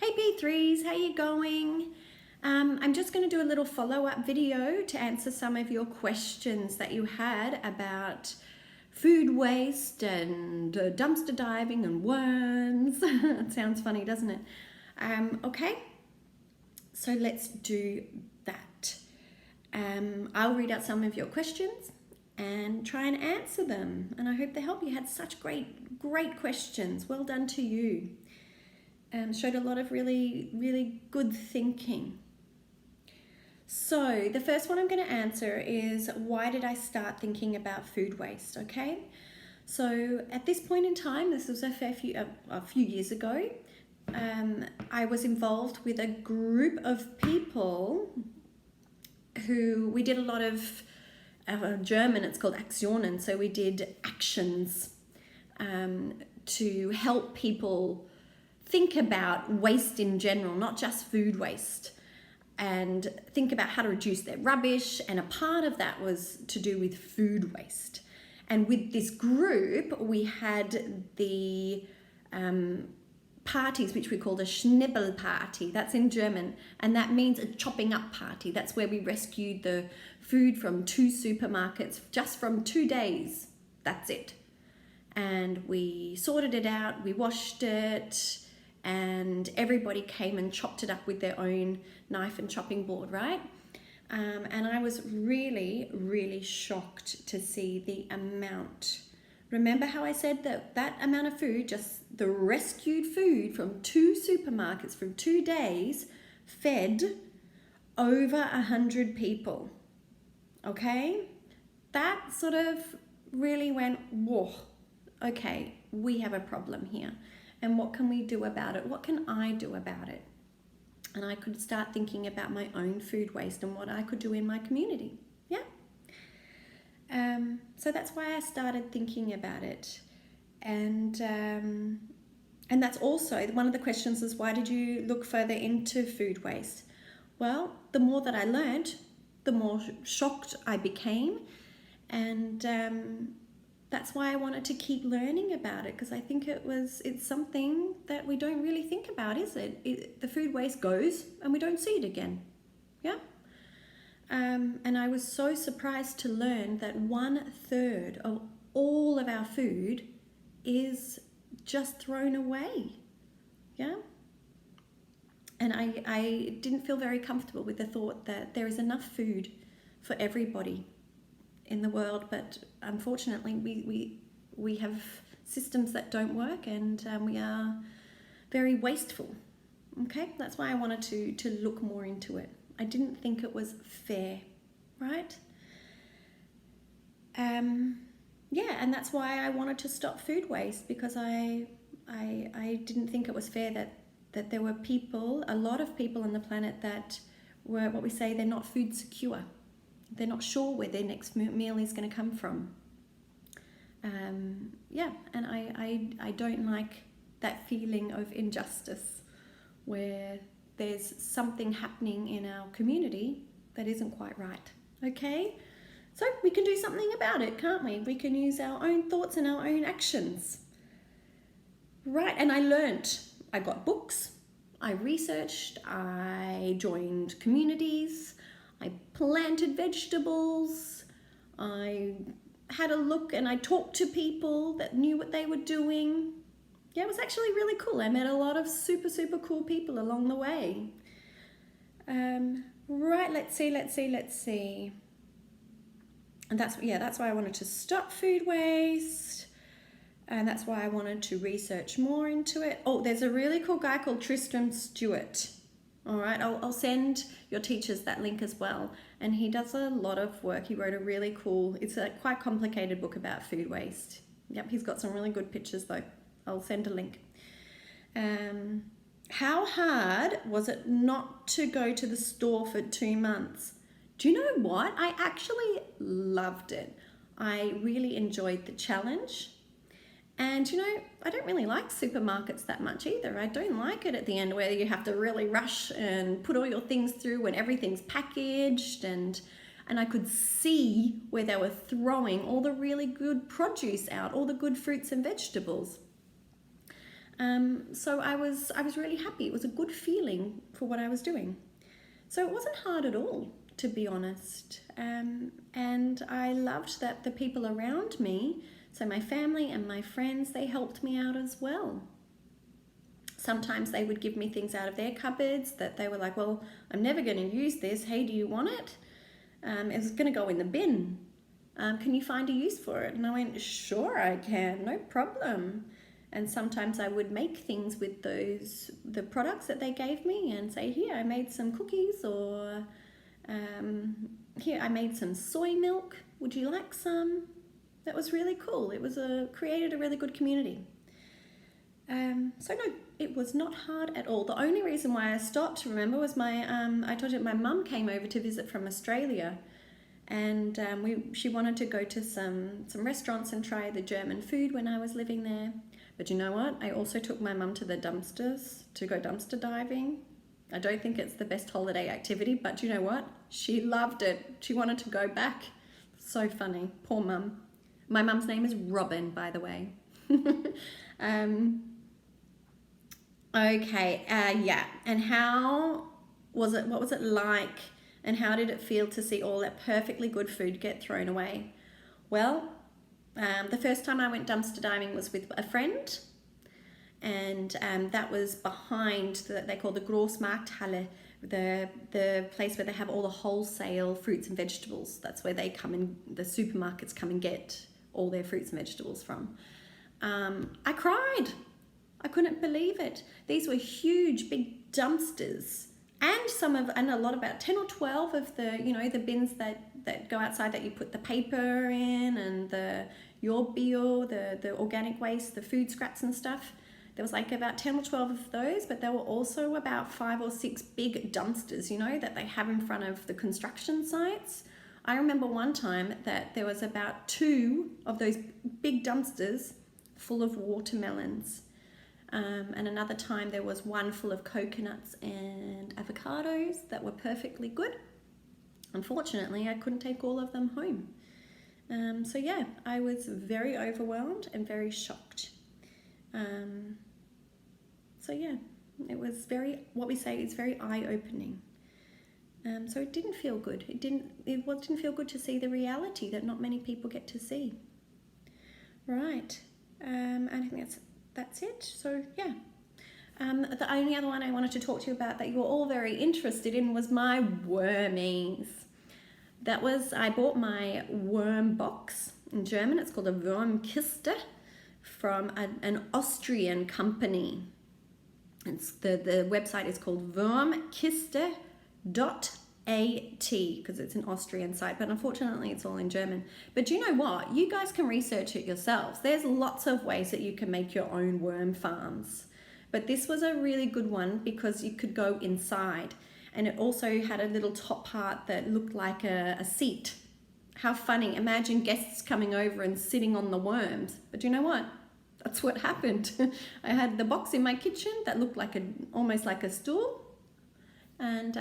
Hey P3s, how you going? I'm just going to do a little follow-up video to answer some of your questions that you had about food waste and dumpster diving and worms. It sounds funny, doesn't it? Okay, so let's do that. I'll read out some of your questions and try and answer them. And I hope they help. You had such great questions. Well done to you. Showed a lot of really good thinking. So the first one I'm going to answer is, why did I start thinking about food waste? Okay, so at this point in time, this was a few years ago, I was involved with a group of people who we did a lot of German. It's called Aktionen. So we did actions to help people think about waste in general, not just food waste, and think about how to reduce their rubbish. And a part of that was to do with food waste. And with this group, we had the parties, which we called a Schnibbelparty. That's in German, and that means a chopping up party. That's where we rescued the food from 2 supermarkets just from 2 days. That's it. And we sorted it out, we washed it, and everybody came and chopped it up with their own knife and chopping board, right? And I was really shocked to see the amount. Remember how I said that amount of food, just the rescued food from 2 supermarkets from 2 days, fed over 100 people, okay? That sort of really went, whoa, okay, we have a problem here. And what can we do about it? What can I do about it? And I could start thinking about my own food waste and what I could do in my community. Yeah. So that's why I started thinking about it. And that's also one of the questions is, why did you look further into food waste? Well, the more that I learned, the more shocked I became. And that's why I wanted to keep learning about it, because I think it's something that we don't really think about, is it? The food waste goes and we don't see it again. Yeah. And I was so surprised to learn that 1/3 of all of our food is just thrown away. Yeah. And I didn't feel very comfortable with the thought that there is enough food for everybody in the world, but unfortunately we have systems that don't work, and we are very wasteful. Okay, that's why I wanted to look more into it. I didn't think it was fair, right? Yeah, and that's why I wanted to stop food waste, because I didn't think it was fair that there were people, a lot of people on the planet, that were, what we say, they're not food secure. They're not sure where their next meal is going to come from. Yeah, and I don't like that feeling of injustice where there's something happening in our community that isn't quite right. Okay? So we can do something about it, can't we? We can use our own thoughts and our own actions. Right, and I learnt. I got books, I researched, I joined communities, I planted vegetables, I had a look, and I talked to people that knew what they were doing. Yeah, it was actually really cool. I met a lot of super cool people along the way. Right, let's see. And that's why I wanted to stop food waste. And that's why I wanted to research more into it. Oh, there's a really cool guy called Tristram Stewart. All right, I'll send your teachers that link as well. And he does a lot of work. He wrote a really cool, it's a quite complicated book about food waste. Yep, he's got some really good pictures though. I'll send a link. How hard was it not to go to the store for 2 months? Do you know what? I actually loved it. I really enjoyed the challenge. And you know, I don't really like supermarkets that much either. I don't like it at the end where you have to really rush and put all your things through when everything's packaged, and I could see where they were throwing all the really good produce out, all the good fruits and vegetables. So I was really happy. It was a good feeling for what I was doing. So it wasn't hard at all, to be honest. And I loved that the people around me, so my family and my friends, they helped me out as well. Sometimes they would give me things out of their cupboards that they were like, well, I'm never going to use this. Hey, do you want it? It's going to go in the bin. Can you find a use for it? And I went, sure, I can, no problem. And sometimes I would make things with the products that they gave me and say, here, I made some cookies, or here, I made some soy milk. Would you like some? That was really cool. It was created a really good community. So no, it was not hard at all. The only reason why I stopped, remember, was I told you my mum came over to visit from Australia, and she wanted to go to some restaurants and try the German food when I was living there. But you know what? I also took my mum to the dumpsters to go dumpster diving. I don't think it's the best holiday activity, but you know what? She loved it. She wanted to go back. So funny. Poor mum. My mum's name is Robin, by the way. Okay, yeah. And how was it? What was it like? And how did it feel to see all that perfectly good food get thrown away? Well, the first time I went dumpster diving was with a friend, and that was behind they call the Großmarkthalle, the place where they have all the wholesale fruits and vegetables. That's where the supermarkets come and get all their fruits and vegetables from. I cried. I couldn't believe it. These were huge, big dumpsters, and a lot, about 10 or 12 of the bins that go outside that you put the paper in, and your bio, the organic waste, the food scraps and stuff. There was like about 10 or 12 of those, but there were also about 5 or 6 big dumpsters, that they have in front of the construction sites. I remember one time that there was about 2 of those big dumpsters full of watermelons. And another time there was one full of coconuts and avocados that were perfectly good. Unfortunately, I couldn't take all of them home. So yeah, I was very overwhelmed and very shocked. So yeah, it was what we say is very eye-opening. So it didn't feel good. It didn't feel good to see the reality that not many people get to see. Right. I think that's it. So yeah. The only other one I wanted to talk to you about that you were all very interested in was my wormies. I bought my worm box. In German, it's called a Wurmkiste from an Austrian company. The website is called Wurmkiste.at because it's an Austrian site, but unfortunately it's all in German. But you know what? You guys can research it yourselves. There's lots of ways that you can make your own worm farms. But this was a really good one because you could go inside, and it also had a little top part that looked like a seat. How funny. Imagine guests coming over and sitting on the worms. But you know what? That's what happened. I had the box in my kitchen that looked like almost like a stool. And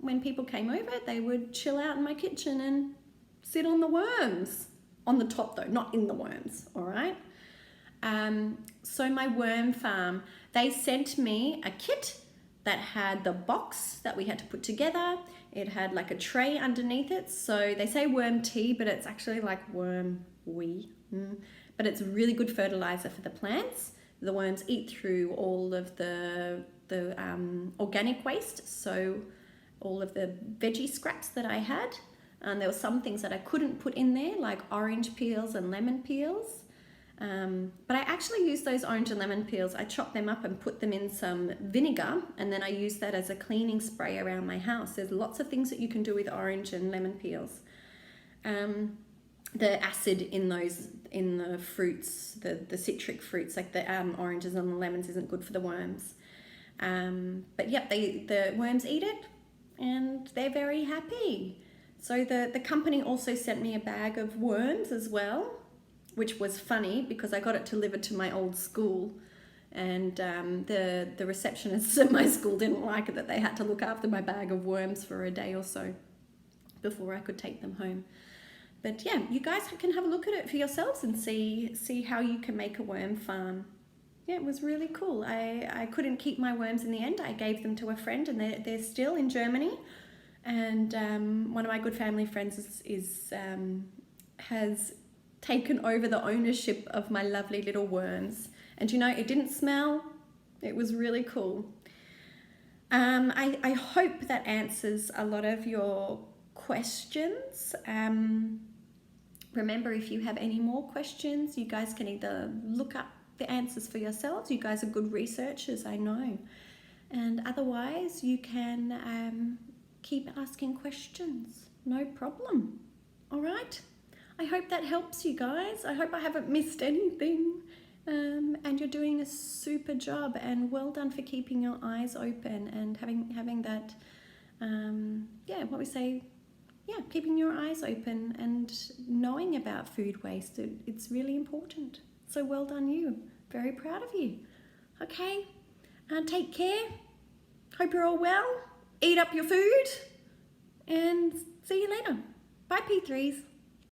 when people came over, they would chill out in my kitchen and sit on the worms. On the top though, not in the worms, all right? So my worm farm, they sent me a kit that had the box that we had to put together. It had like a tray underneath it. So they say worm tea, but it's actually like worm wee. But it's really good fertilizer for the plants. The worms eat through all of the organic waste. So all of the veggie scraps that I had. And there were some things that I couldn't put in there, like orange peels and lemon peels. But I actually used those orange and lemon peels. I chopped them up and put them in some vinegar, and then I used that as a cleaning spray around my house. There's lots of things that you can do with orange and lemon peels. The acid in the fruits, the citric fruits, like the oranges and the lemons, isn't good for the worms. But yep, the worms eat it, and they're very happy. So the company also sent me a bag of worms as well, which was funny because I got it delivered to my old school, and the receptionists at my school didn't like it that they had to look after my bag of worms for a day or so before I could take them home. But yeah, you guys can have a look at it for yourselves and see how you can make a worm farm. Yeah, it was really cool. I couldn't keep my worms in the end. I gave them to a friend, and they're still in Germany. And one of my good family friends has taken over the ownership of my lovely little worms. And you know, it didn't smell. It was really cool. I hope that answers a lot of your questions. Remember, if you have any more questions, you guys can either look up the answers for yourselves. You guys are good researchers, I know. And otherwise, you can keep asking questions. No problem. All right? I hope that helps you guys. I hope I haven't missed anything. And you're doing a super job, and well done for keeping your eyes open and having that, what we say, keeping your eyes open and knowing about food waste. It's really important. So well done you. Very proud of you. Okay, take care. Hope you're all well. Eat up your food and see you later. Bye, P3s.